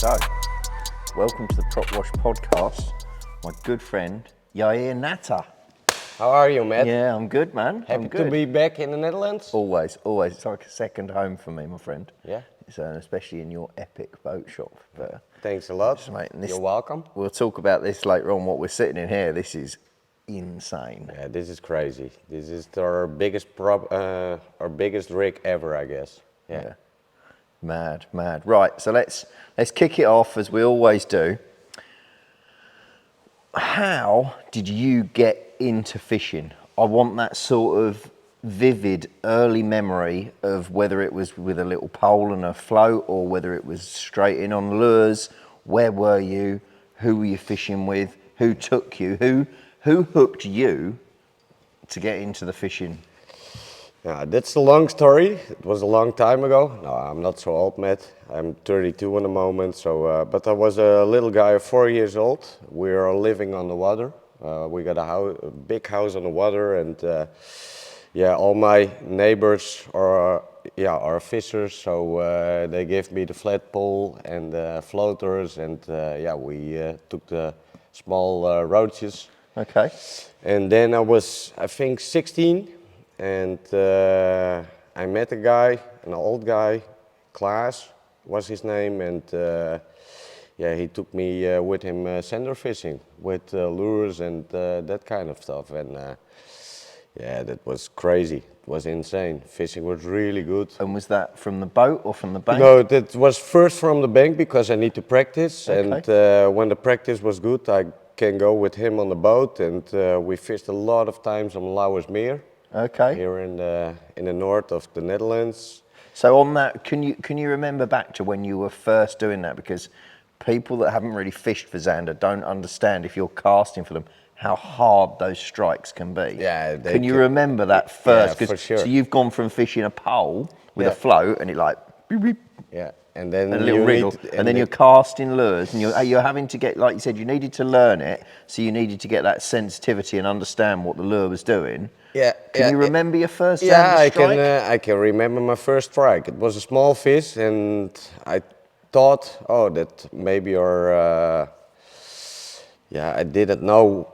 So, welcome to the Propwash Podcast. My good friend, Yair Nauta. How are you, Matt? Yeah, I'm good, man. Happy I'm good. to be back in the Netherlands? Always. It's like a second home for me, my friend. Yeah. So, especially in your epic boat shop. But, Thanks a lot. mate, You're welcome. We'll talk about this later on, what we're sitting in here. This is insane. Yeah, this is crazy. This is our biggest rig ever, I guess. Yeah. Mad. Right, so let's kick it off as we always do. How did you get into fishing? I want that sort of vivid early memory of whether it was with a little pole and a float or whether it was straight in on lures. Where were you? Who were you fishing with? Who took you? Who hooked you to get into the fishing? Yeah, that's a long story. It was a long time ago. No, I'm not so old, Matt. I'm 32 in the moment. So, but I was a little guy, 4 years old. We are living on the water. We got a big house on the water, and all my neighbors are fishers. So they gave me the flat pole and floaters, and we took the small roaches. Okay. And then I was, I think, 16. And I met a guy, an old guy, Klaas was his name, and he took me with him sender fishing with lures and that kind of stuff. And that was crazy. It was insane. Fishing was really good. And was that from the boat or from the bank? No, that was first from the bank because I need to practice. Okay. And when the practice was good, I can go with him on the boat, and we fished a lot of times on Lauwersmeer. Okay. Here in the north of the Netherlands. So on that, can you remember back to when you were first doing that? Because people that haven't really fished for Zander don't understand, if you're casting for them, how hard those strikes can be. Yeah. Can you remember that first? Yeah, for sure. So you've gone from fishing a pole with a float and it like beep, beep, yeah, and then a little wriggle, and then you're casting lures, and you're having to get, like you said, you needed to learn it, so you needed to get that sensitivity and understand what the lure was doing. Yeah. Can you remember your first Zander strike? I can remember my first strike. It was a small fish, and I thought, that maybe I didn't know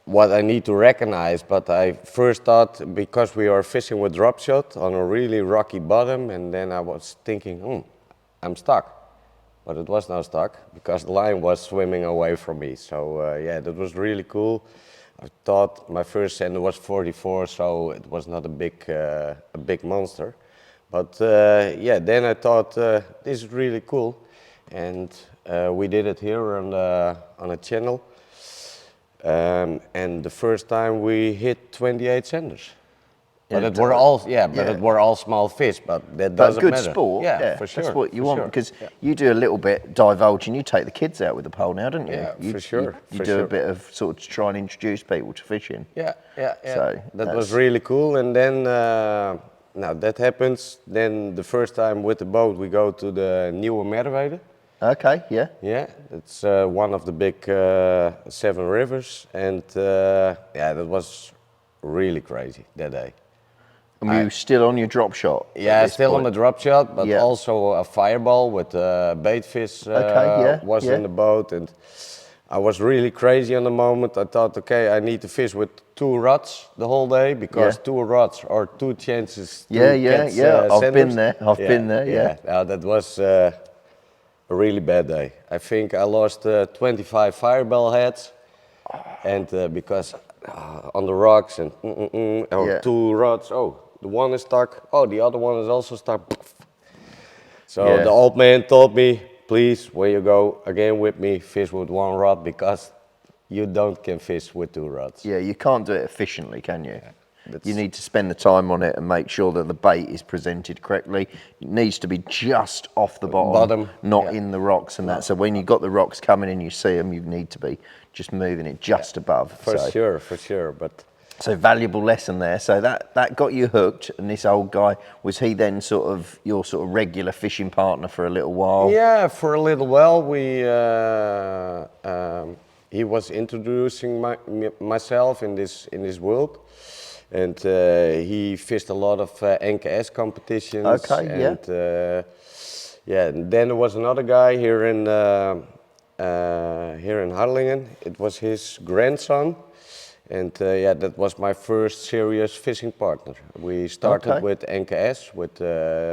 what I need to recognize, but I first thought, because we were fishing with drop shot on a really rocky bottom, and then I was thinking, I'm stuck. But it was not stuck because the line was swimming away from me. So that was really cool. I thought my first sender was 44, so it was not a big monster. But then I thought, this is really cool, and we did it here on a channel. And the first time we hit 28 senders. But it were all small fish, but that doesn't matter. But good sport, yeah, for sure. That's what you want, because you do a little bit divulging. You take the kids out with the pole now, don't you? Yeah, for sure. You do a bit of sort of to try and introduce people to fishing. Yeah. So that was really cool. And then, now that happens. Then the first time with the boat, we go to the Nieuwe Merwede. Okay, yeah. Yeah, it's one of the big 7 rivers. And that was really crazy that day. And were you still on your drop shot? Yeah, still on the drop shot, but also a fireball with bait fish was in the boat. And I was really crazy on the moment. I thought, okay, I need to fish with 2 rods the whole day, because 2 rods are 2 chances to get I've been there. That was a really bad day. I think I lost 25 fireball heads, and because on the rocks and 2 rods, the one is stuck, the other one is also stuck. So the old man told me, please, when you go again with me, fish with 1 rod, because you can fish with 2 rods. Yeah, you can't do it efficiently, can you? You need to spend the time on it and make sure that the bait is presented correctly. It needs to be just off the bottom, not in the rocks and that. So when you've got the rocks coming in, you see them, you need to be just moving it just above. For sure. But so valuable lesson there. So that got you hooked, and this old guy, was he then sort of your sort of regular fishing partner for a little while? Yeah, for a little while. He was introducing myself in this world. And he fished a lot of NKS competitions. Okay, and Yeah, and then there was another guy here in Harlingen. It was his grandson, and yeah, that was my first serious fishing partner. We started Okay. with NKS, with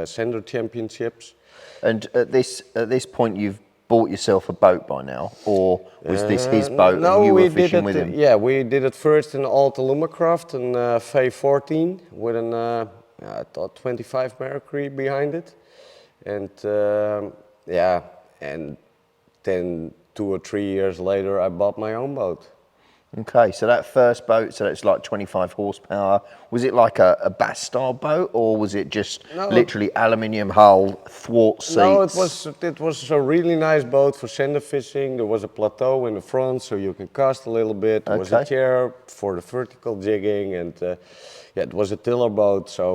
Sender Championships. And at this point, you've bought yourself a boat by now, or was this his boat No, and you were we did fishing it. with him? Yeah, we did it first in Alta Lumacraft, an V14 with an I thought 25 Mercury behind it, and yeah, and then 2 or 3 years later, I bought my own boat. Okay, so that first boat, so it's like 25 horsepower. Was it like a bass style boat, or was it just No. literally aluminium hull, thwart seats? No, it was a really nice boat for sender fishing. There was a plateau in the front, so you can cast a little bit. There was a Okay. chair for the vertical jigging, and yeah, it was a tiller boat. So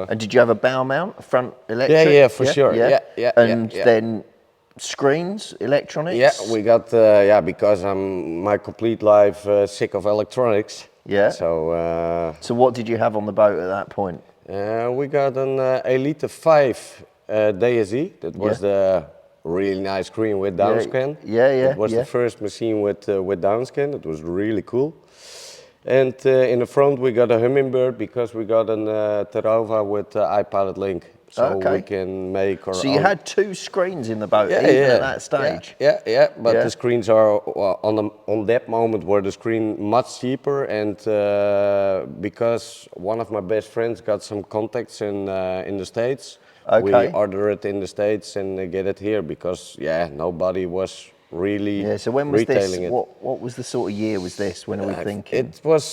And did you have a bow mount, a front electric? yeah, for sure. Yeah, And yeah. then screens, electronics? Yeah, we got yeah, because I'm my complete life sick of electronics. Yeah. So So what did you have on the boat at that point? we got an Elite 5 DSE. That was the really nice screen with downscan. Yeah, It was yeah. the first machine with downscan. It was really cool. And in the front we got a Hummingbird because we got an Terova with iPilot Link. So Okay. we can make our So you own. had two screens in the boat, even at that stage? Yeah. But Yeah. the screens are on that moment were the screen much cheaper, and because one of my best friends got some contacts in the States, we Okay. order it in the States and get it here because nobody was really Yeah, so when was this? retailing it. What was the sort of year was this? When are we thinking? It was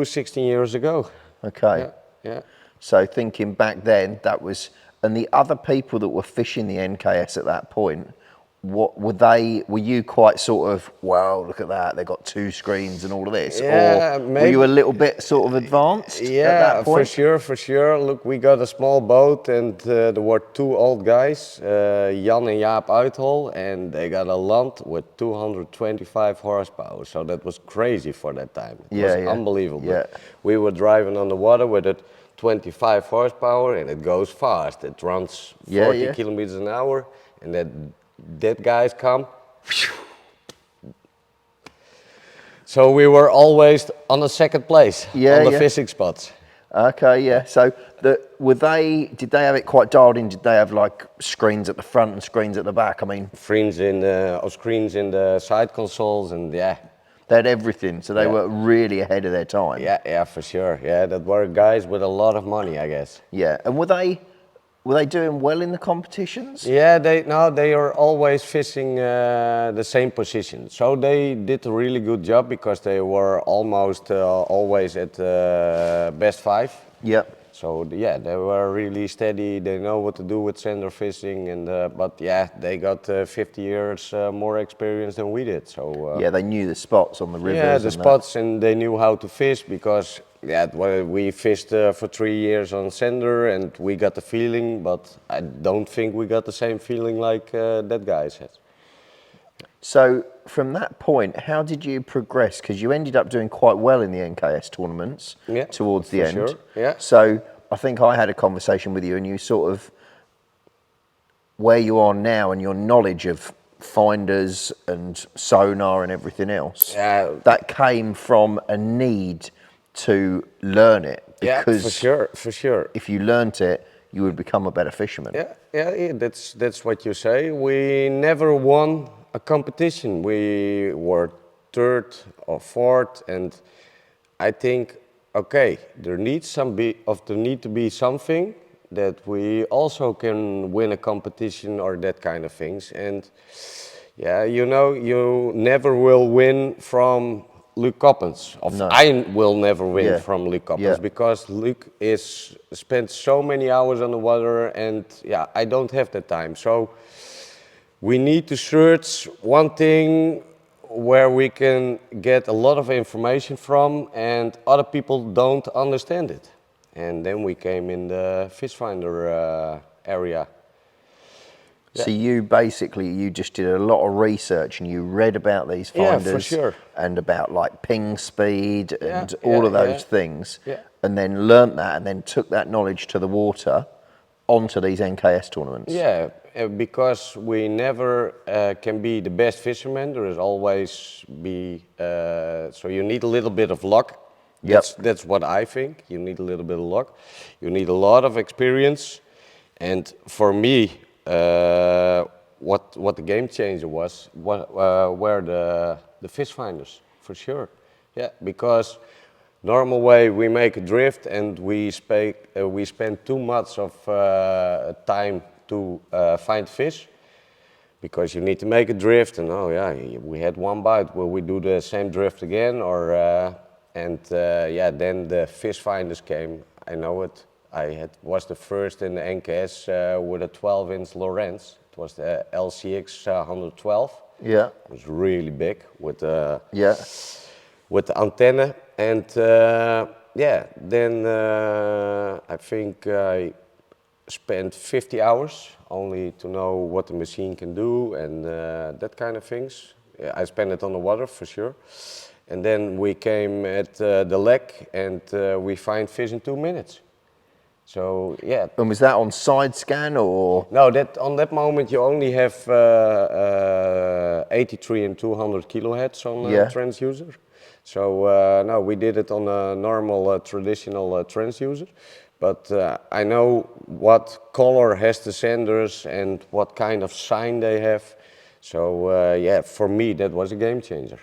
16 years ago. Okay. Yeah. So thinking back then, that was, and the other people that were fishing the NKS at that point, what were they? Were you quite sort of, wow, look at that, they got two screens and all of this, Yeah, or were maybe. you a little bit sort of advanced at Yeah, that point? for sure. Look, we got a small boat, and there were two old guys, Jan and Jaap Uithol, and they got a Land with 225 horsepower. So that was crazy for that time. It was unbelievable. Yeah. We were driving on the water with it 25 horsepower, and it goes fast. It runs 40 kilometers an hour, and that guys come. So we were always on the second place on the fishing spots. Okay, yeah. So did they have it quite dialed in? Did they have like screens at the front and screens at the back? I mean, Screens in the side consoles, and yeah. they had everything, so they were really ahead of their time. Yeah, for sure. Yeah, that were guys with a lot of money, I guess. Yeah, and were they doing well in the competitions? Yeah, they are always fishing the same position. So they did a really good job because they were almost always at best five. Yep. So yeah, they were really steady. They know what to do with sender fishing, and but yeah, they got 50 years more experience than we did. So Yeah, they knew the spots on the rivers. yeah, the and spots, and they knew how to fish because we fished for 3 years on sender, and we got the feeling. But I don't think we got the same feeling like that guys had. So from that point, how did you progress? Because you ended up doing quite well in the NKS tournaments towards the end. Sure. Yeah. So I think I had a conversation with you, and you sort of where you are now and your knowledge of finders and sonar and everything else. Yeah. That came from a need to learn it. Because for sure. if you learnt it, you would become a better fisherman. Yeah, that's what you say. We never won a competition. We were third or fourth, and I think, okay, there needs to be something that we also can win a competition or that kind of things. And yeah, you know, you never will win from Luc Coppens. No. I will never win from Luc Coppens because Luc spent so many hours on the water, and yeah, I don't have that time. So we need to search one thing where we can get a lot of information from, and other people don't understand it. And then we came in the fish finder area. So you just did a lot of research and you read about these finders for sure. and about like ping speed and all of those things, Yeah. and then learnt that and then took that knowledge to the water onto these NKS tournaments? Yeah, because we never can be the best fisherman. There is always be so you need a little bit of luck. That's what I think. You need a little bit of luck. You need a lot of experience, and for me, what the game changer was were the fish finders for sure. Yeah, because normal way we make a drift and we spend too much of time to find fish, because you need to make a drift and oh yeah, we had one bite, will we do the same drift again, or yeah, then the fish finders came. I know it. Was the first in the NKS with a 12-inch Lowrance. It was the LCX 112. Yeah. It was really big with Yeah. with the antenna, and yeah, then I think I spent 50 hours only to know what the machine can do and that kind of things. Yeah, I spent it on the water for sure, and then we came at the lake and we find fish in 2 minutes. So yeah. And was that on side scan or? No, that on that moment you only have 83 and 200 kilohertz on transducer. So no, we did it on a normal traditional transducer, but I know what color has the senders and what kind of sign they have. So yeah, for me that was a game changer.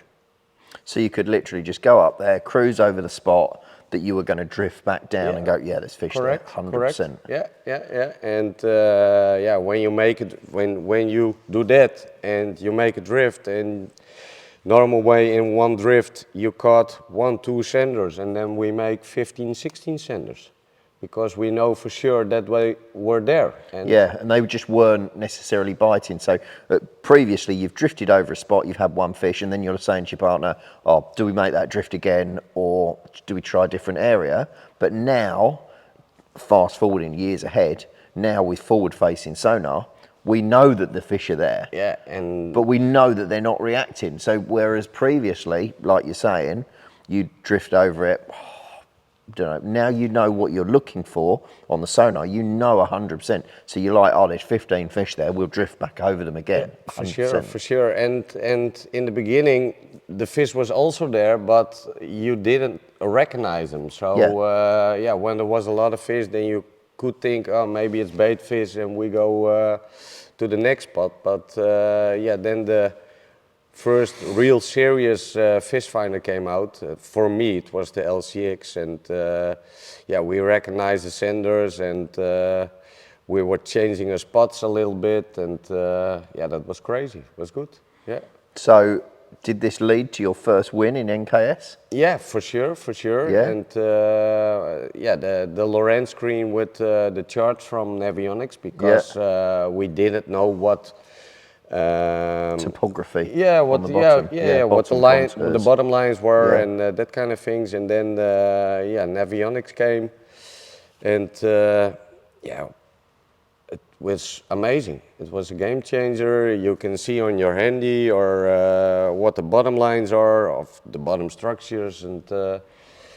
So you could literally just go up there, cruise over the spot that you were going to drift back down and go, yeah, there's fish there, 100%. Yeah. And yeah, when you make it, when you do that and you make a drift, and normal way in one drift you caught 1-2 senders, and then we make 15-16 senders, because we know for sure that we were there. And yeah, and they just weren't necessarily biting. So previously you've drifted over a spot, you've had one fish, and then you're saying to your partner, oh, do we make that drift again, or do we try a different area? But now, fast forwarding years ahead, now with forward-facing sonar, we know that the fish are there. Yeah, but we know that they're not reacting. So whereas previously, like you're saying, you drift over it, don't know. Now you know what you're looking for on the sonar. You know 100%. So you're like, oh, there's 15 fish there. We'll drift back over them again. Yeah, for sure. And in the beginning, the fish was also there, but you didn't recognize them. So yeah, when there was a lot of fish, then you could think, oh, maybe it's bait fish, and we go to the next spot. But yeah, then the first real serious fish finder came out. For me, it was the LCX, and yeah, we recognized the senders, and we were changing our spots a little bit, and yeah, that was crazy. It was good. Yeah. So, did this lead to your first win in NKS? Yeah, for sure. Yeah. And yeah, the Lowrance screen with the charts from Navionics, because we didn't know what. Topography. Yeah, what the bottom. What the bottom lines were, and that kind of things. And then yeah, Navionics came, and yeah, it was amazing. It was a game changer. You can see on your handy or what the bottom lines are of the bottom structures, and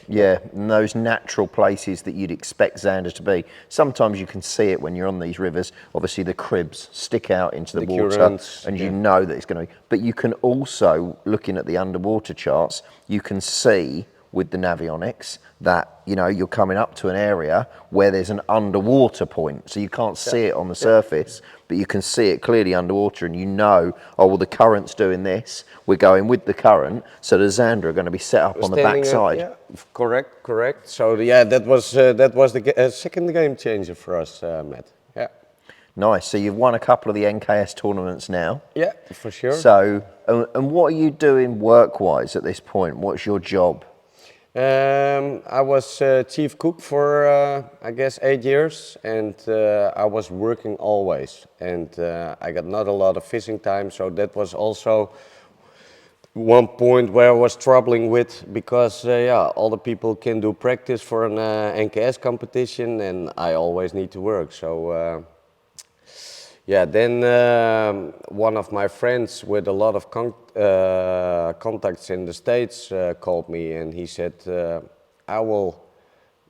yeah, and those natural places that you'd expect Zander to be. Sometimes you can see it when you're on these rivers. Obviously the cribs stick out into the water, currents, and you know that it's going to be. But you can also, looking at the underwater charts, you can see with the Navionics that, you know, you're coming up to an area where there's an underwater point. So you can't see it on the surface, but you can see it clearly underwater, and you know, oh, well, the current's doing this. We're going with the current, so the Zander are going to be set up on the back side. Yeah, correct. So yeah, that was the second game changer for us, Matt. Yeah. Nice. So you've won a couple of the NKS tournaments now. Yeah, for sure. So, and what are you doing work-wise at this point? What's your job? I was chief cook for I guess 8 years, and I was working always, and I got not a lot of fishing time, so that was also one point where I was troubling with, because yeah, all the people can do practice for an NKS competition, and I always need to work. So yeah, then one of my friends with a lot of contacts in the States called me, and he said, I will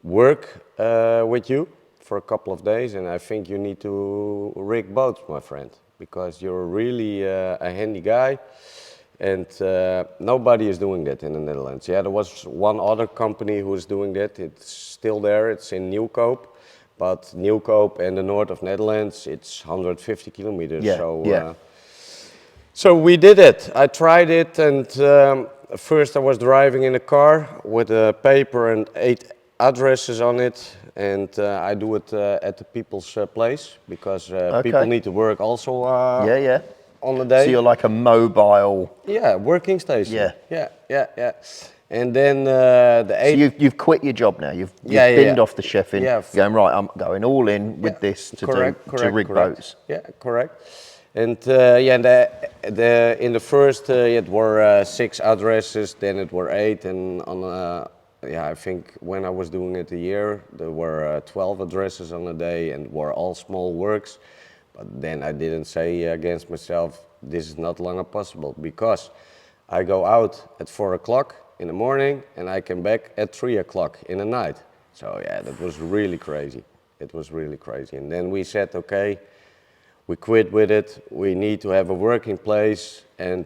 work with you, for a couple of days, and I think you need to rig boats, my friend, because you're really a handy guy, and nobody is doing that in the Netherlands. Yeah, there was one other company who is doing that. It's still there. It's in Nieuwkoop, but Nieuwkoop and the north of Netherlands, it's 150 kilometers. Yeah, So, yeah. So we did it. I tried it, and first I was driving in a car with a paper and 8 addresses on it, and I do it at the people's place because people need to work also Yeah, yeah. on the day. So you're like a mobile. Yeah, working station. Yeah. Yeah. And then the So 8. you've quit your job now. You've Yeah. binned off the chefing. Yeah. Going right. I'm going all in with this to rig boats. Yeah, correct. And in the first it were 6 addresses, then it were 8, and on I think when I was doing it a year, there were 12 addresses on a day, and were all small works. But then I didn't say against myself, this is not longer possible, because I go out at 4 o'clock in the morning and I come back at 3 o'clock in the night. So yeah, that was really crazy. It was really crazy. And then we said, okay, we quit with it. We need to have a working place and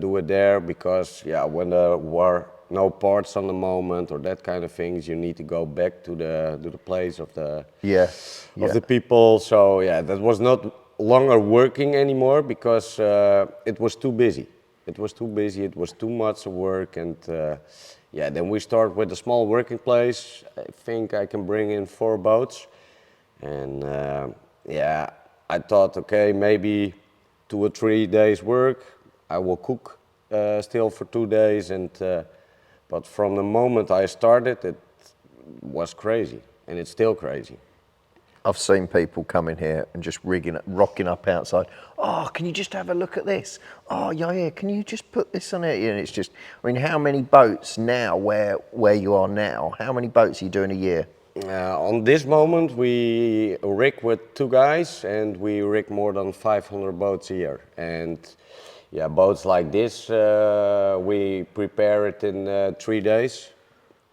do it there, because when there were no parts on the moment or that kind of things, you need to go back to the place of the of the people. So that was not longer working anymore, because it was too busy. It was too busy. It was too much work, and then we start with a small working place. I think I can bring in 4 boats, and I thought, okay, maybe 2 or 3 days work. I will cook still for 2 days, and but from the moment I started, it was crazy, and it's still crazy. I've seen people come in here and just rocking up outside. Oh, can you just have a look at this? Oh, yeah, can you just put this on it? And it's just, I mean, how many boats now, where you are now, how many boats are you doing a year? On this moment, we rig with 2 guys, and we rig more than 500 boats a year. And boats like this, we prepare it in 3 days.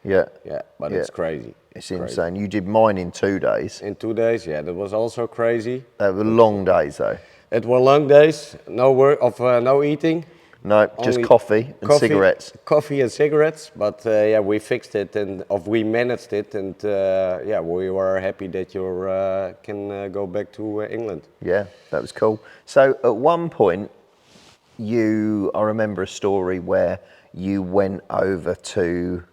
Yeah. Yeah, but it's crazy. It's insane. You did mine in 2 days. In 2 days, that was also crazy. They were long days, though. It were long days, no work, no eating. No, just coffee and cigarettes. Coffee and cigarettes, but we fixed it, and we managed it, and we were happy that you can go back to England. Yeah, that was cool. So at one point, I remember a story where you went over to,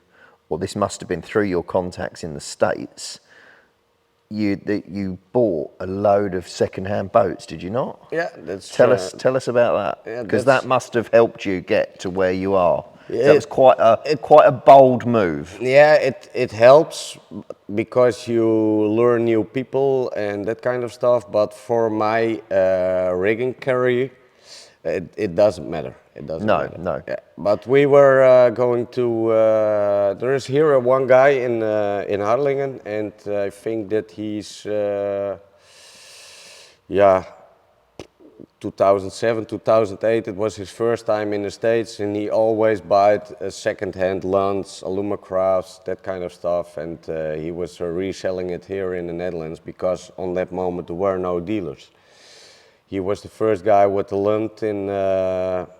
well, this must have been through your contacts in the States. You bought a load of second-hand boats, did you not? Yeah, that's tell us about that, because that must have helped you get to where you are. Yeah, that was quite a bold move. Yeah, it helps because you learn new people and that kind of stuff. But for my rigging career, it doesn't matter. It doesn't matter. No. Yeah. But we were going to. There is here one guy in Harlingen, and I think that he's 2007, 2008. It was his first time in the States, and he always bought second-hand lunch, Alumacrafts, that kind of stuff, and he was reselling it here in the Netherlands, because on that moment there were no dealers. He was the first guy with the Lund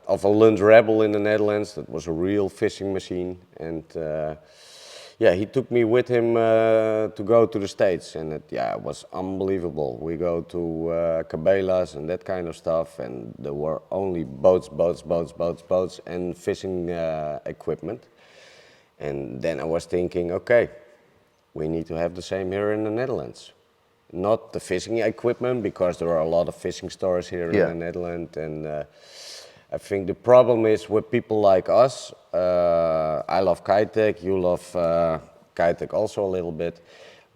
of a Lund Rebel in the Netherlands. That was a real fishing machine, and he took me with him to go to the States, and it was unbelievable. We go to Cabela's and that kind of stuff, and there were only boats, and fishing equipment. And then I was thinking, okay, we need to have the same here in the Netherlands. Not the fishing equipment, because there are a lot of fishing stores here in the Netherlands, and I think the problem is with people like us. I love Kitec, you love Kitec also a little bit,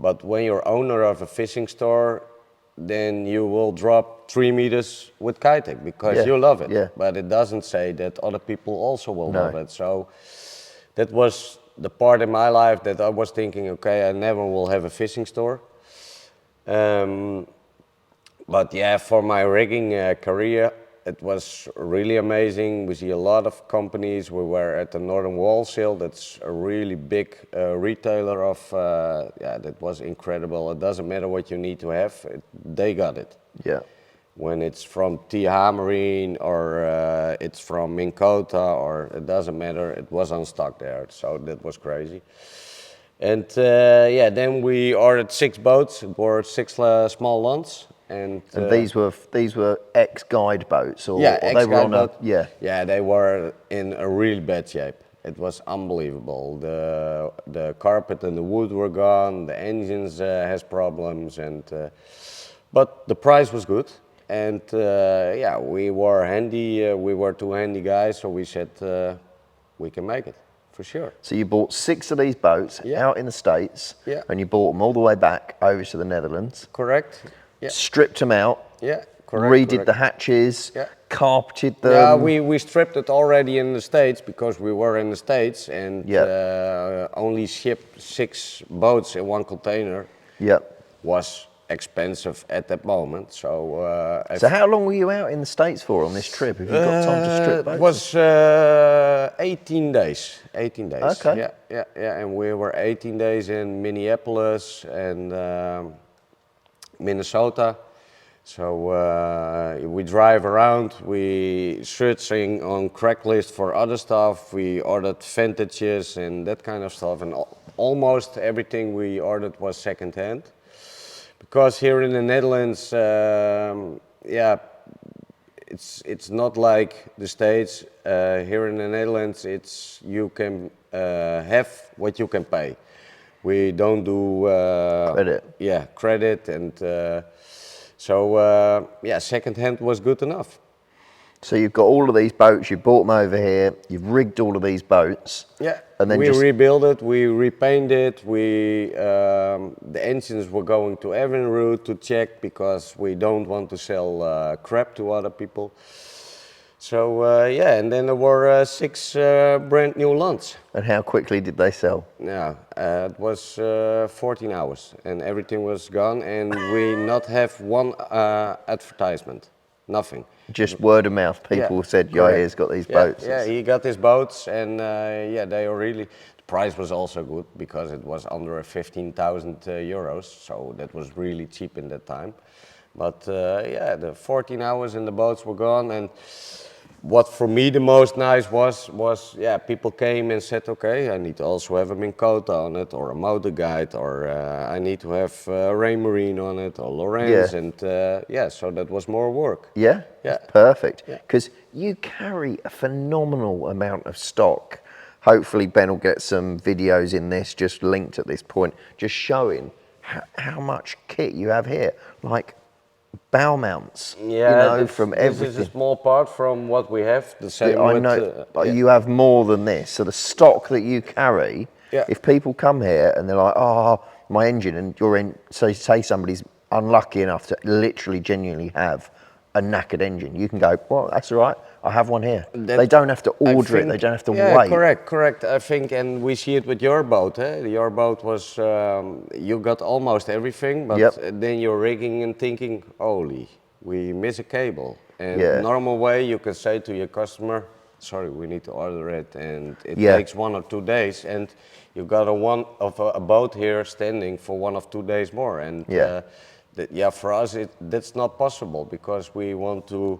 but when you're owner of a fishing store, then you will drop 3 meters with Kitec because you love it. Yeah. But it doesn't say that other people also will love it. So that was the part in my life that I was thinking, okay, I never will have a fishing store. But for my rigging career, it was really amazing. We see a lot of companies. We were at the Northern Wholesale. That's a really big retailer of, that was incredible. It doesn't matter what you need to have, they got it. Yeah. When it's from TH Marine or it's from Minn Kota, or it doesn't matter, it was on stock there. So that was crazy. And then we ordered 6 boats. It were 6 small ones. And these were ex-guide boats, or they were on boat. Yeah, they were in a really bad shape. It was unbelievable. The carpet and the wood were gone. The engines has problems, and but the price was good. And we were handy. We were 2 handy guys, so we said we can make it for sure. So you bought 6 of these boats out in the States, and you bought them all the way back over to the Netherlands. Correct. Yeah. Stripped them out. Yeah, correct. Redid the hatches. Yeah. Carpeted them. Yeah, we stripped it already in the States because we were in the States, and only shipped 6 boats in 1 container. Yeah. Was expensive at that moment. So how long were you out in the States for on this trip? Have you got time to strip boats? It was 18 days. 18 days. Okay. Yeah. And we were 18 days in Minneapolis and Minnesota. So we drive around, we searching on Craigslist for other stuff, we ordered vintages and that kind of stuff, and almost everything we ordered was second-hand. Because here in the Netherlands, it's not like the States. Here in the Netherlands, you can have what you can pay. We don't do credit. Yeah, credit, and second hand was good enough. So you've got all of these boats. You bought them over here. You've rigged all of these boats. Yeah, and then we rebuilt it. We repainted. The engines were going to Evinrude to check because we don't want to sell crap to other people. So and then there were 6 brand new Lands. And how quickly did they sell? Yeah, it was 14 hours and everything was gone, and we not have 1 advertisement, nothing. Just word of mouth. People said, Yair's got these boats. Yeah, he got his boats, and they are really. The price was also good because it was under 15,000 euros, so that was really cheap in that time. But the 14 hours and the boats were gone, and what for me the most nice was people came and said, okay, I need to also have a Minn Kota on it, or a motor guide, or I need to have Rain Marine on it, or Lorenz, and so that was more work. Yeah? Yeah. Perfect. Because you carry a phenomenal amount of stock. Hopefully Ben will get some videos in this, just linked at this point, just showing how much kit you have here. Like bow mounts, from everything. This is a small part from what we have. The same. I know, but you have more than this. So the stock that you carry, if people come here and they're like, oh, my engine, and you're in, so say somebody's unlucky enough to literally genuinely have a knackered engine, you can go, well, that's all right, I have one here. They don't have to order it, they don't have to wait. Correct. I think, and we see it with your boat. Your boat was, you got almost everything, but then you're rigging and thinking, holy, we miss a cable. And normal way you can say to your customer, sorry, we need to order it, and it takes 1 or 2 days, and you got a boat here standing for 1 or 2 days more. And for us, that's not possible because we want to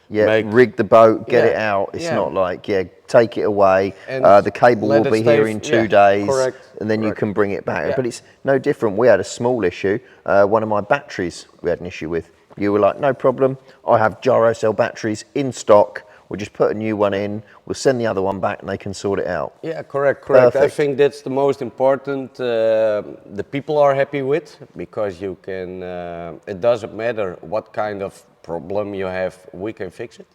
rig the boat, get it out. It's not like, take it away. The cable will be here in 2 days, and then you can bring it back. But it's no different. We had a small issue. One of my batteries we had an issue with. You were like, no problem. I have Gyrocell batteries in stock. We'll just put a new one in. We'll send the other one back, and they can sort it out. Yeah, correct. Perfect. I think that's the most important. The people are happy with, because you can. It doesn't matter what kind of problem you have, we can fix it,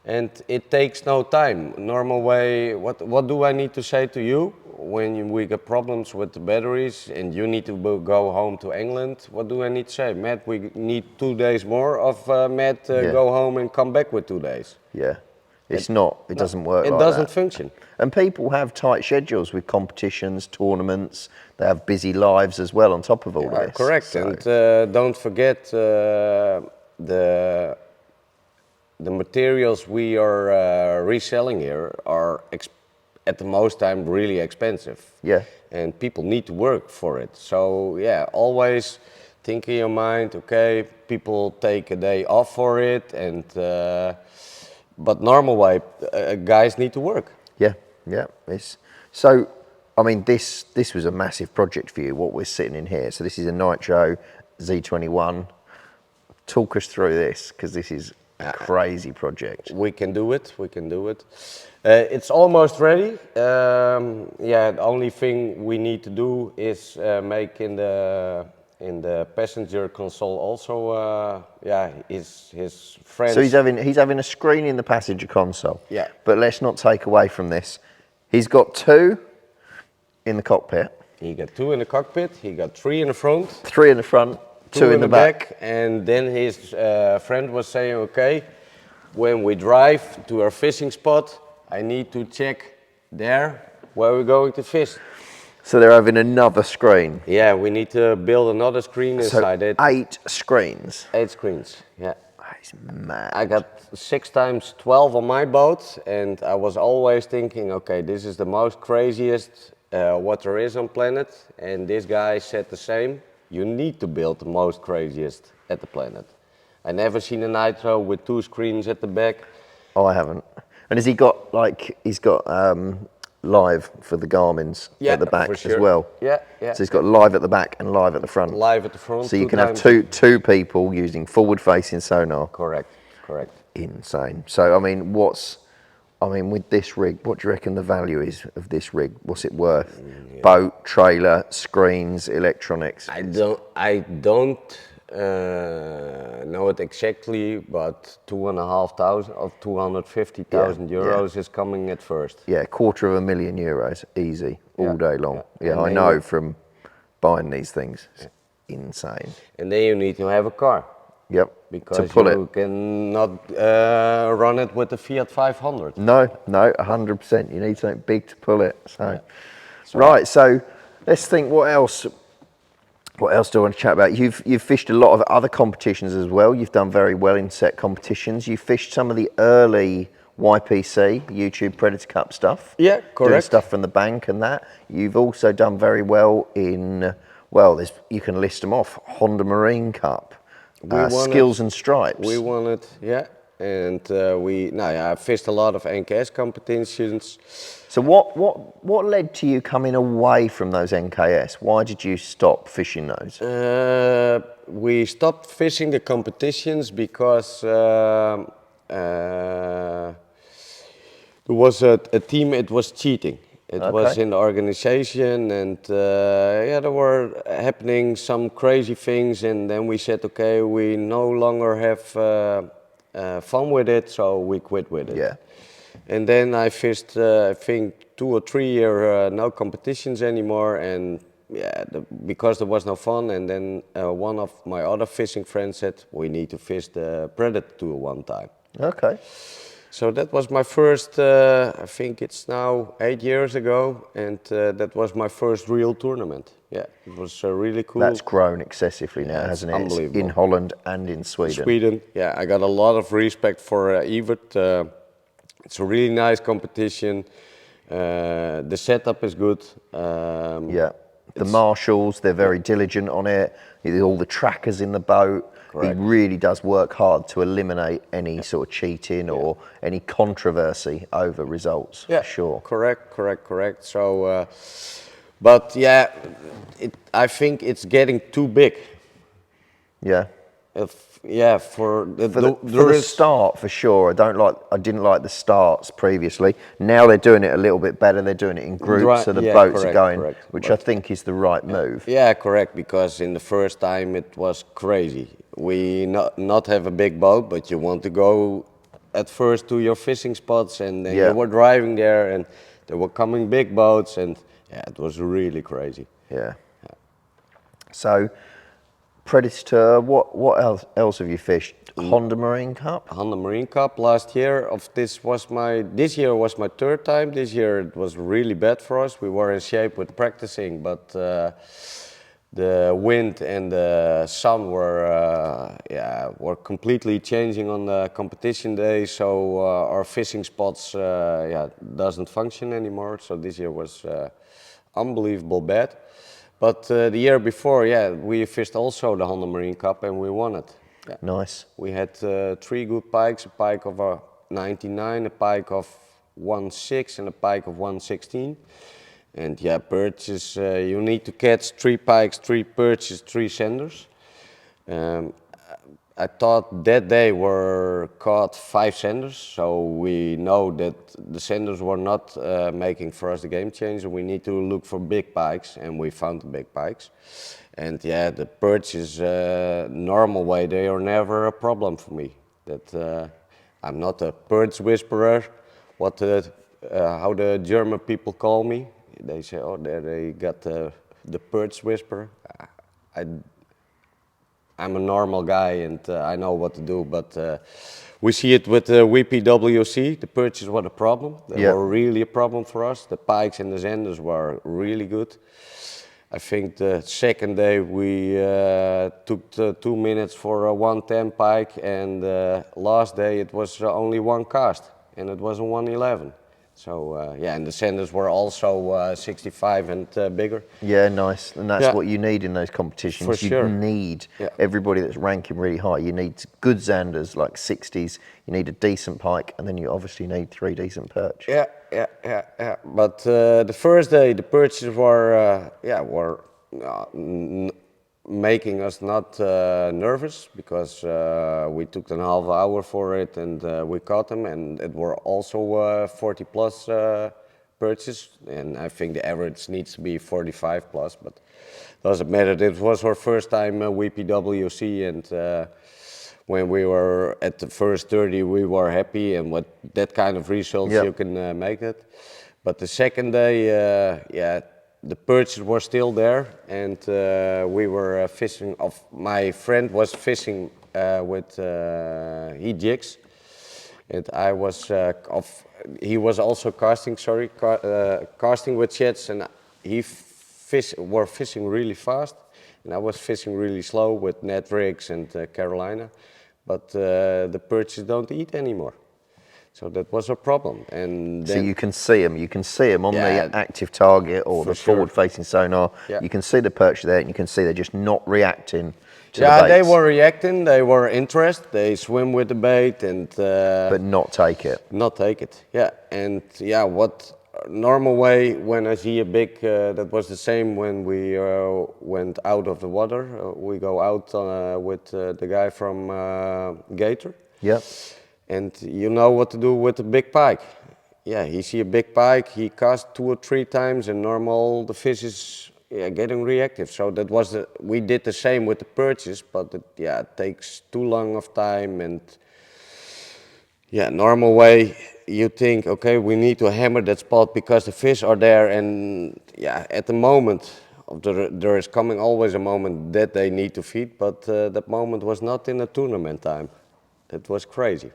and it takes no time. Normal way. What do I need to say to you when we get problems with the batteries and you need to go home to England? What do I need to say, Matt? We need 2 days more of Matt. Go home and come back with 2 days. Yeah, it's not. It doesn't work. It doesn't function. And people have tight schedules with competitions, tournaments. They have busy lives as well on top of all this. Correct. So. And don't forget the the materials we are reselling here are at the most time really expensive. Yeah. And people need to work for it. So yeah, always think in your mind, okay, people take a day off for it, and but normal way, guys need to work. Yeah, yeah. So, I mean, this was a massive project for you, what we're sitting in here. So this is a Nitro Z21. Talk us through this, because this is a crazy project. We can do it, we can do it. It's almost ready. Yeah, the only thing we need to do is make in the passenger console also, yeah, his friends. So he's having a screen in the passenger console. Yeah. But let's not take away from this. He's got 2 in the cockpit. He got 2 in the cockpit, he got 3 in the front. 3 in the front, 2 in the back. And then his friend was saying, okay, when we drive to our fishing spot, I need to check there where we're going to fish. So they're having another screen. Yeah, we need to build another screen inside it. 8 screens. 8 screens, yeah. That is mad. I got 6 times 12 on my boat, and I was always thinking, okay, this is the most craziest what there is on planet. And this guy said the same. You need to build the most craziest at the planet. I never seen a Nitro with 2 screens at the back. Oh, I haven't. And has he got live for the Garmin's at the back for sure. as well? Yeah, yeah. So he's got live at the back and live at the front. Live at the front. So you 2 can have times. two people using forward-facing sonar. Correct, correct. Insane. So I mean, with this rig, what do you reckon the value is of this rig? What's it worth? Boat, trailer, screens, electronics. I don't know it exactly, but 2,500 of 250,000 euros is coming at first. Yeah, €250,000 euros, easy, all day long. Yeah, And I then know from buying these things. It's insane. And then you need to have a car. Yep. Because to pull you it. cannot run it with the Fiat 500. No, 100%. You need something big to pull it. So, right. So, let's think. What else? What else do I want to chat about? You've fished a lot of other competitions as well. You've done very well in set competitions. You fished some of the early YPC, YouTube Predator Cup stuff. Yeah, correct. Doing stuff from the bank and that. You've also done very well in, well, you can list them off. Honda Marine Cup, Skills and Stripes. We won it, yeah. And I fished a lot of NKS competitions. So what led to you coming away from those NKS? Why did you stop fishing those? We stopped fishing the competitions because there was a team, it was cheating. It was in the organization, and there were happening some crazy things, and then we said, okay, we no longer have fun with it, so we quit with it. Yeah. And then I fished, I think, 2 or 3 years, no competitions anymore, and because there was no fun, and then one of my other fishing friends said, we need to fish the Predator Tour one time. Okay. So that was my first, I think it's now 8 years ago, and that was my first real tournament. Yeah, it was really cool. That's grown excessively now, hasn't it? Unbelievable. In Holland and in Sweden. Sweden, yeah, I got a lot of respect for Evert. It's a really nice competition. The setup is good. Yeah. The marshals, they're very diligent on it. All the trackers in the boat. Correct. He really does work hard to eliminate any sort of cheating or any controversy over results. Yeah, for sure. Correct. So, but yeah, I think it's getting too big. Yeah. For the start, for sure. I didn't like the starts previously. Now they're doing it a little bit better. They're doing it in groups, so the boats are going, which I think is the right move. Yeah, correct. Because in the first time it was crazy. We not have a big boat, but you want to go at first to your fishing spots, and then you were driving there, and there were coming big boats, and it was really crazy. Yeah. So. Predator, what else have you fished? Honda Marine Cup? Honda Marine Cup last year. This year was my 3rd time. This year it was really bad for us. We were in shape with practicing, but the wind and the sun were completely changing on the competition day, so our fishing spots doesn't function anymore. So this year was unbelievable bad. But the year before, we fished also the Honda Marine Cup and we won it. Yeah. Nice. We had 3 good pikes, a pike of a 99, a pike of 1.6 and a pike of 1.16. And perches, you need to catch 3 pikes, 3 perches, 3 senders. I thought that day were caught 5 senders, so we know that the senders were not making for us the game changer. We need to look for big pikes, and we found the big pikes. And the perches, normal way, they are never a problem for me. That I'm not a perch whisperer, how the German people call me. They say, oh, there they got the perch whisperer. I'm a normal guy and I know what to do, but we see it with the WPWC. The perches were the problem. They were really a problem for us. The pikes and the senders were really good. I think the second day we took 2 minutes for a 110 pike, and last day it was only 1 cast, and it was a 111. So and the senders were also 65 and bigger. Yeah, nice. And that's what you need in those competitions. For sure. You need everybody that's ranking really high. You need good Xanders, like 60s. You need a decent pike, and then you obviously need 3 decent perch. Yeah. But the first day, the perches were making us not nervous, because we took a half hour for it and we caught them, and it were also 40 plus perches, and I think the average needs to be 45 plus, but doesn't matter. It was our first time WPWC, and when we were at the first 30 we were happy, and with that kind of results you can make it. But the second day, the perches were still there, and we were fishing. My friend was fishing with he jigs, and I was he was also casting. Casting with jets, and he were fishing really fast, and I was fishing really slow with net rigs and Carolina, but the perches don't eat anymore. So that was a problem. And then, so you can see them on the active target or the forward-facing sonar. Yeah. You can see the perch there, and you can see they're just not reacting to the baits. Yeah, they were reacting. They were interested. They swim with the bait, and but not take it. Not take it. Yeah, and what normal way when I see a big that was the same when we went out of the water. We go out with the guy from Gator. Yeah. And you know what to do with a big pike. Yeah, he see a big pike, he casts 2 or 3 times, and normal the fish is getting reactive. So that was we did the same with the perches, but it takes too long of time, and normal way you think, okay, we need to hammer that spot because the fish are there, and at the moment there is coming always a moment that they need to feed, but that moment was not in a tournament time. That was crazy.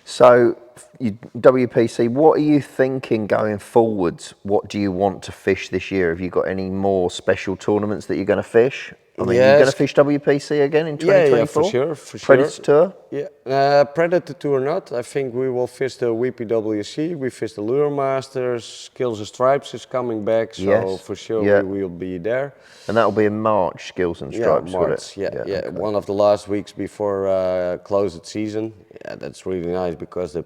So, WPC, what are you thinking going forwards? What do you want to fish this year? Have you got any more special tournaments that you're going to fish? I mean, you're going to fish WPC again in 2024? Yeah, for sure. Predator Tour? Yeah, Predator Tour not. I think we will fish the WPWC. We fish the Lure Masters. Skills and Stripes is coming back, so for sure we will be there. And that'll be in March, Skills and Stripes, March, okay. One of the last weeks before closed season. Yeah, that's really nice because the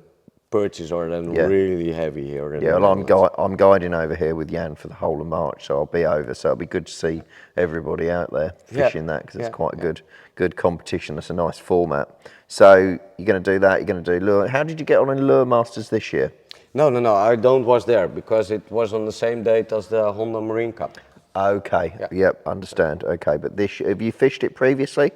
perches are then really heavy here. Well, I'm guiding over here with Jan for the whole of March, so I'll be over. So it'll be good to see everybody out there fishing that, because it's quite a good competition. It's a nice format. So you're going to do that. You're going to do lure. How did you get on in Lure Masters this year? No. I don't was there because it was on the same date as the Honda Marine Cup. Okay. Yep. Understand. Okay, but this have you fished it previously?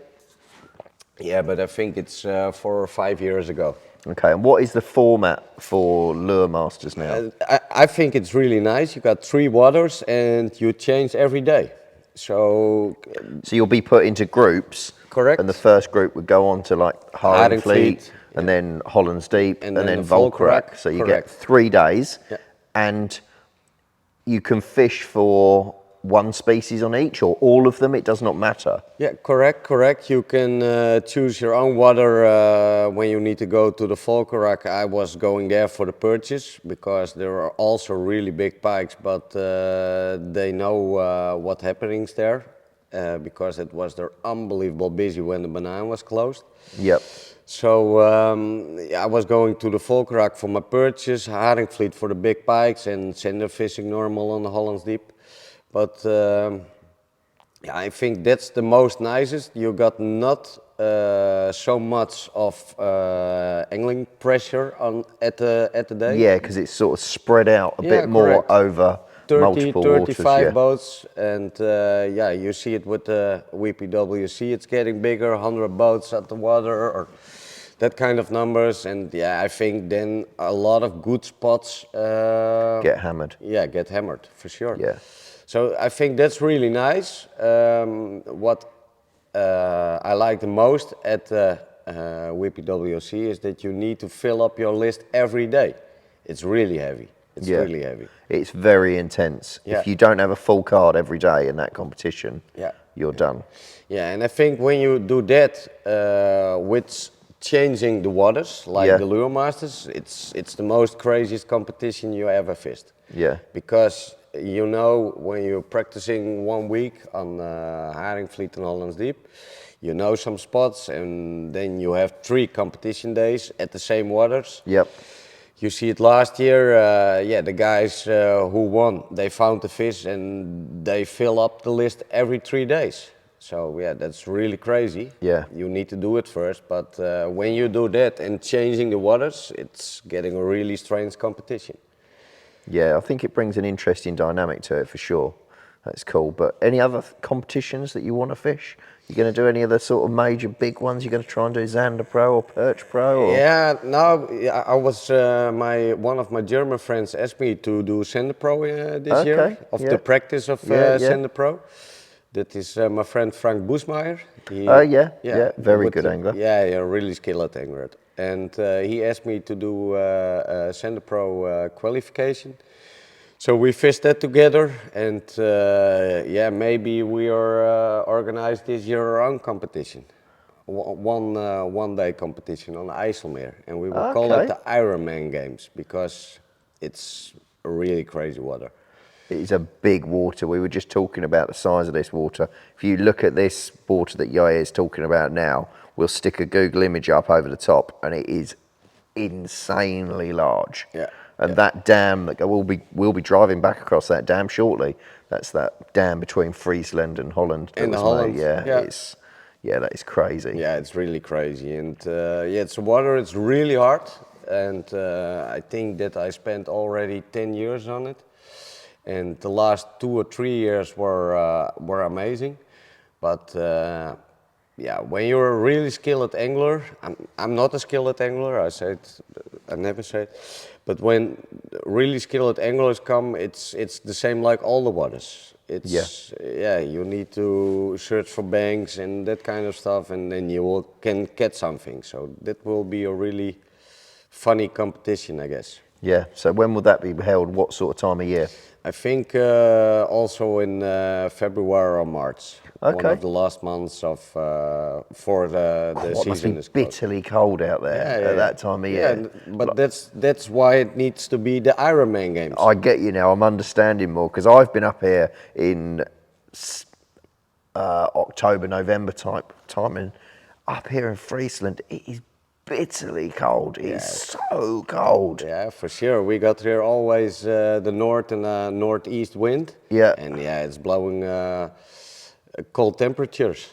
Yeah, but I think it's 4 or 5 years ago. Okay, and what is the format for Lure Masters now? I think it's really nice. You got 3 waters and you change every day. So you'll be put into groups. Correct. And the first group would go on to like Haringvliet, and then Hollands Deep, and then Volkerak. So you get 3 days, and you can fish for one species on each, or all of them? It does not matter. Yeah, correct. You can choose your own water when you need to go to the Volkerak. I was going there for the purchase because there are also really big pikes, but they know what happenings there because it was there unbelievable busy when the banana was closed. Yep. So I was going to the Volkerak for my purchase, Haringvliet for the big pikes, and sender fishing normal on the Hollands Diep. But yeah, I think that's the most nicest. You got not so much of angling pressure on at the day. Yeah, because it's sort of spread out a Yeah, bit more correct. over 30, multiple 35 waters. Yeah. boats, and yeah, you see it with the WPWC. It's getting bigger, 100 boats at the water, or that kind of numbers. And yeah, I think then a lot of good spots Get hammered. Yeah, get hammered for sure. Yeah. So I think that's really nice. What I like the most at WPWC is that you need to fill up your list every day. It's really heavy. It's really heavy. It's very intense. Yeah. If you don't have a full card every day in that competition, Yeah. you're done. Yeah, and I think when you do that with changing the waters, like the Lure Masters, it's the most craziest competition you ever fished. Yeah. Because you know when you're practicing 1 week on Haringvliet and Hollands Diep, you know some spots, and then you have 3 competition days at the same waters. Yep. You see it last year, yeah, the guys who won, they found the fish and they fill up the list every 3 days. So yeah, that's really crazy. Yeah. You need to do it first, but when you do that and changing the waters, it's getting a really strange competition. Yeah, I think it brings an interesting dynamic to it for sure. That's cool. But any other competitions that you want to fish? You going to do any of the sort of major big ones? You're going to try and do Zander Pro or Perch Pro? Or? Yeah, no, I was one of my German friends asked me to do Zander Pro this year of the practice of Zander Pro. That is my friend Frank Boesmeyer. Very good angler. Yeah, a really skilled angler. And he asked me to do Zander Pro qualification. So we fished that together, and yeah, maybe we are organized this year our own competition, one day competition on IJsselmeer, and we will call it the Ironman Games because it's a really crazy water. It is a big water. We were just talking about the size of this water. If you look at this water that Yair is talking about now, we'll stick a Google image up over the top, and it is insanely large. Yeah. And that dam that we'll be driving back across that dam shortly. That's that dam between Friesland and Holland. And Holland. Yeah, that is crazy. Yeah, it's really crazy, and yeah, it's water. It's really hard, and I think that I spent already 10 years on it, and the last 2 or 3 years were amazing, but. Yeah, when you're a really skilled angler, I'm not a skilled angler, I never say it, but when really skilled anglers come, it's the same like all the waters. It's, yeah, you need to search for banks and that kind of stuff, and then you can catch something. So that will be a really funny competition, I guess. Yeah, so when will that be held? What sort of time of year? I think also in February or March. Okay. One of the last months of for the season must be is closed. bitterly cold out there at that time of year. Yeah, but that's why it needs to be the Ironman Games. I get you now. I'm understanding more because I've been up here in October, November type timing. Up here in Friesland, it is bitterly cold. It's so cold. Yeah, for sure. We got here always the north and northeast wind. Yeah. And yeah, it's blowing cold temperatures.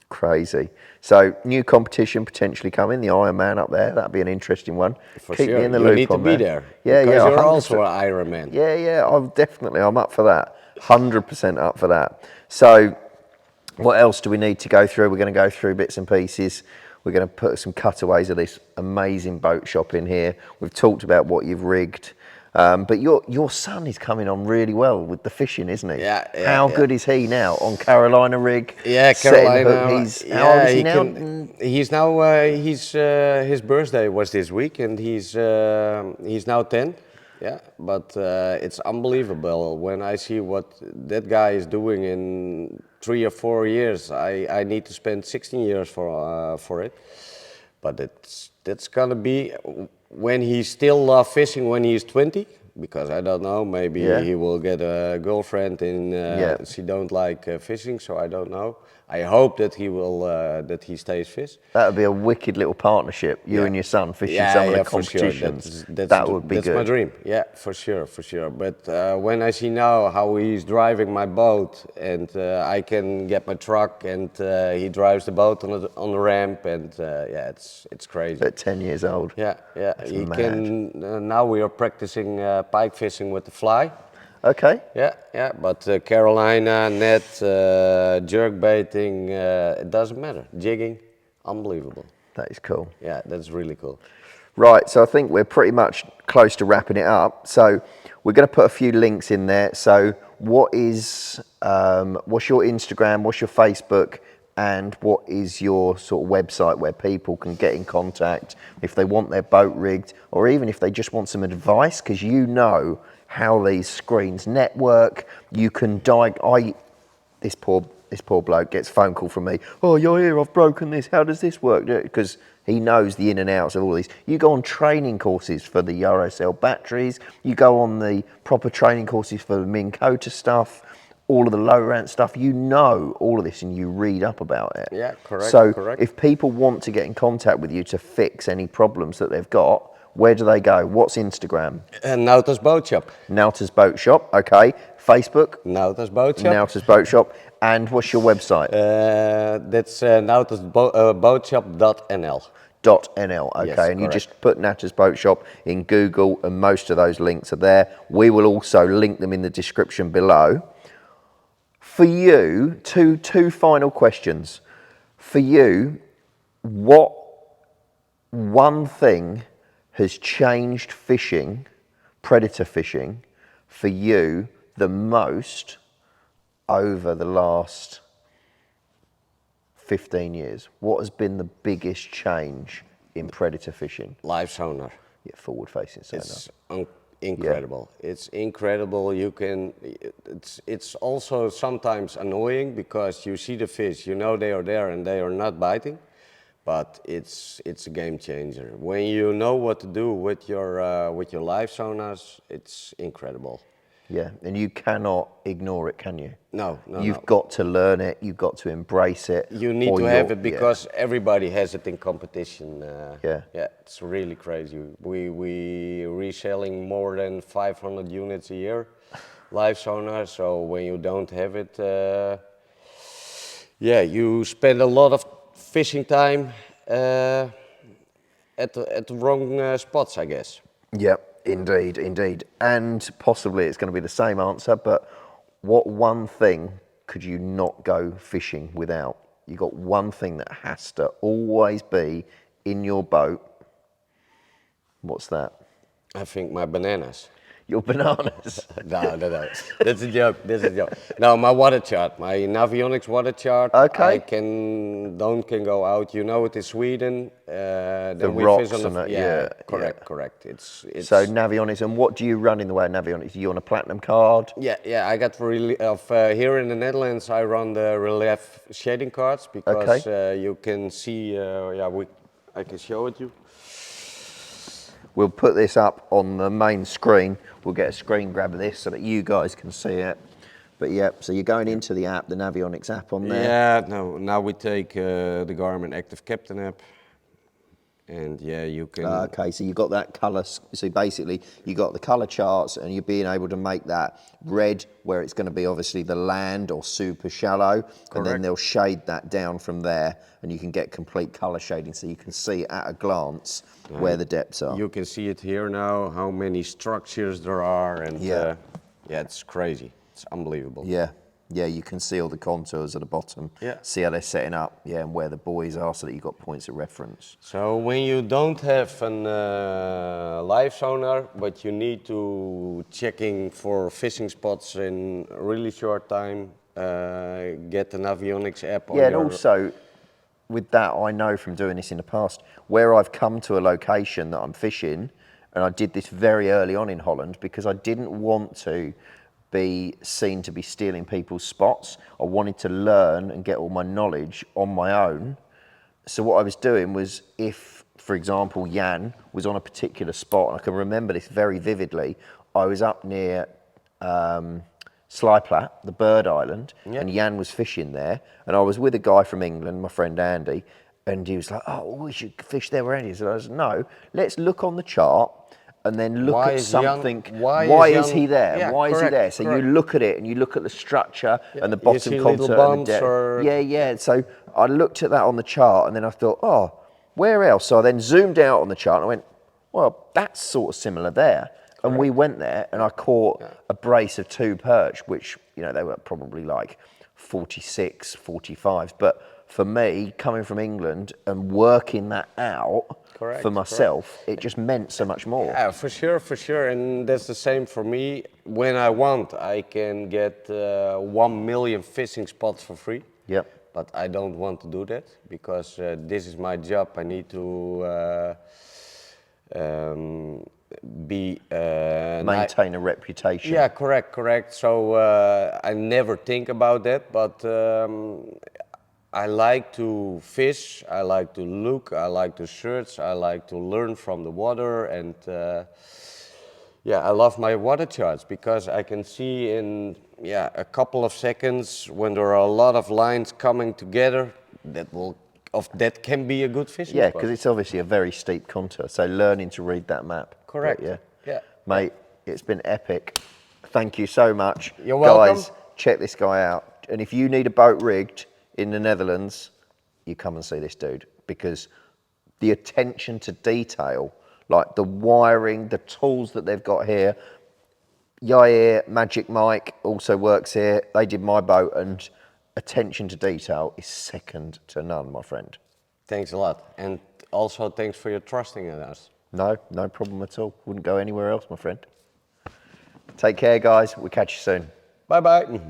Crazy. So new competition potentially coming. The Ironman up there. That'd be an interesting one. For Keep sure. me in the you loop need to on be that. there. Yeah, because you're 100%. also an Ironman. Yeah. I'm up for that. 100% up for that. So what else do we need to go through? We're going to go through bits and pieces. We're going to put some cutaways of this amazing boat shop in here. We've talked about what you've rigged. But your son is coming on really well with the fishing, isn't he? Yeah. How good is he now on Carolina rig? Yeah, setting Carolina. hook? How old is he now? He's now. His birthday was this week, and he's now 10. yeah, but it's unbelievable when I see what that guy is doing in 3 or 4 years. I need to spend 16 years for it, but that's gonna be when he still love fishing when he's 20. Because I don't know, maybe Yeah. he will get a girlfriend and Yeah. she don't like fishing, so I don't know. I hope that he will that he stays fish. That would be a wicked little partnership. You Yeah. and your son fishing Yeah, some of yeah, the for sure. competitions. That would be that's good. my dream. Yeah, for sure, for sure. But when I see now how he's driving my boat, and I can get my truck, and he drives the boat on the ramp, and yeah, it's crazy. At 10 years old. Yeah, yeah. That's He mad. can. Now we are practicing pike fishing with the fly. Okay. Yeah, yeah, but Carolina, net, jerk baiting, it doesn't matter. Jigging, unbelievable. That is cool. Yeah, that's really cool. Right, so I think we're pretty much close to wrapping it up. So we're going to put a few links in there. So what's your Instagram, what's your Facebook, and what is your sort of website where people can get in contact if they want their boat rigged, or even if they just want some advice, because you know how these screens network. You can this poor bloke gets a phone call from me. Oh, you're here, I've broken this. How does this work? Because he knows the in and outs of all these. You go on training courses for the RSL batteries. You go on the proper training courses for the Minn Kota stuff, all of the low rant stuff. You know all of this and you read up about it. Yeah, correct, So correct. if people want to get in contact with you to fix any problems that they've got, where do they go? What's Instagram? Nauta's Boat Shop. Nauta's Boat Shop, okay. Facebook? Nauta's Boat Shop. Nauta's Boat Shop. And what's your website? That's Nauta's boatshop.nl. .nl, okay, Yes, and you correct. just put Nauta's Boat Shop in Google and most of those links are there. We will also link them in the description below. For you, two final questions. For you, what one thing has changed fishing, predator fishing, for you the most over the last 15 years? What has been the biggest change in predator fishing? Live sonar. Yeah, forward facing sonar. It's incredible. It's incredible. You can. It's also sometimes annoying because you see the fish, you know they are there and they are not biting, but it's a game changer. When you know what to do with your live sonars, it's incredible. Yeah, and you cannot ignore it, can you? No, no, You've no. got to learn it. You've got to embrace it. You need or to have you'll- it because everybody has it in competition. Yeah. Yeah, it's really crazy. We reselling more than 500 units a year, live sonar. So when you don't have it, yeah, you spend a lot of fishing time at the wrong spots, I guess. Yep, indeed, indeed. And possibly it's going to be the same answer, but what one thing could you not go fishing without? You got one thing that has to always be in your boat. What's that? I think my bananas. Your bananas. No, that's a joke. That's a joke. No, my water chart, my Navionics water chart. Okay. I can go out. You know it is Sweden. Then we rocks fish on and the that, yeah, correct, yeah. correct. It's So Navionics, and what do you run in the way of Navionics? Are you on a platinum card? yeah. I got here in the Netherlands. I run the relief shading cards because you can see. I can show it you. We'll put this up on the main screen. We'll get a screen grab of this so that you guys can see it. But yeah, so you're going into the app, the Navionics app on there. Yeah, no. Now we take the Garmin Active Captain app, and yeah, you can. Okay, so you got that colour. So basically, you got the colour charts, and you're being able to make that red, where it's going to be obviously the land or super shallow, and then they'll shade that down from there, and you can get complete colour shading, so you can see at a glance where the depths are. You can see it here now, how many structures there are, and Yeah. yeah, it's crazy. It's unbelievable. Yeah, yeah, you can see all the contours at the bottom. Yeah. See how they're setting up, yeah, and where the buoys are, so that you've got points of reference. So when you don't have a live sonar, but you need to checking for fishing spots in a really short time, get the Navionics app on Yeah, and your... also with that, I know from doing this in the past, where I've come to a location that I'm fishing And I did this very early on in Holland because I didn't want to be seen to be stealing people's spots. I wanted to learn and get all my knowledge on my own. So what I was doing was, if, for example, Jan was on a particular spot, and I can remember this very vividly, I was up near Slyplat, the bird island, and Jan was fishing there, and I was with a guy from England, my friend Andy, and he was like, oh, we should fish there where Andy is. And I was like, no, let's look on the chart and then look at something. Why is he there? Yeah, why is he there? So you look at it and you look at the structure and the bottom contour and the depth. Yeah. So I looked at that on the chart and then I thought, oh, where else? So I then zoomed out on the chart and I went, well, that's sort of similar there. And we went there and I caught a brace of 2 perch, which, you know, they were probably like 46, 45s. But for me, coming from England and working that out for myself, it just meant so much more. Yeah, for sure. And that's the same for me. When I want, I can get 1 million fishing spots for free. Yep. But I don't want to do that because this is my job. I need to maintain a reputation. Yeah, correct. So I never think about that, but I like to fish, I like to look, I like to search, I like to learn from the water, and I love my water charts because I can see in a couple of seconds when there are a lot of lines coming together that can be a good fishing spot. Yeah, because it's obviously a very steep contour, so learning to read that map. Correct. Yeah. Mate, it's been epic. Thank you so much. You're welcome. Guys, check this guy out. And if you need a boat rigged in the Netherlands, you come and see this dude, because the attention to detail, like the wiring, the tools that they've got here. Yair, Magic Mike also works here. They did my boat, and attention to detail is second to none, my friend. Thanks a lot. And also thanks for your trusting in us. No problem at all. Wouldn't go anywhere else, my friend. Take care, guys. We'll catch you soon. Bye-bye.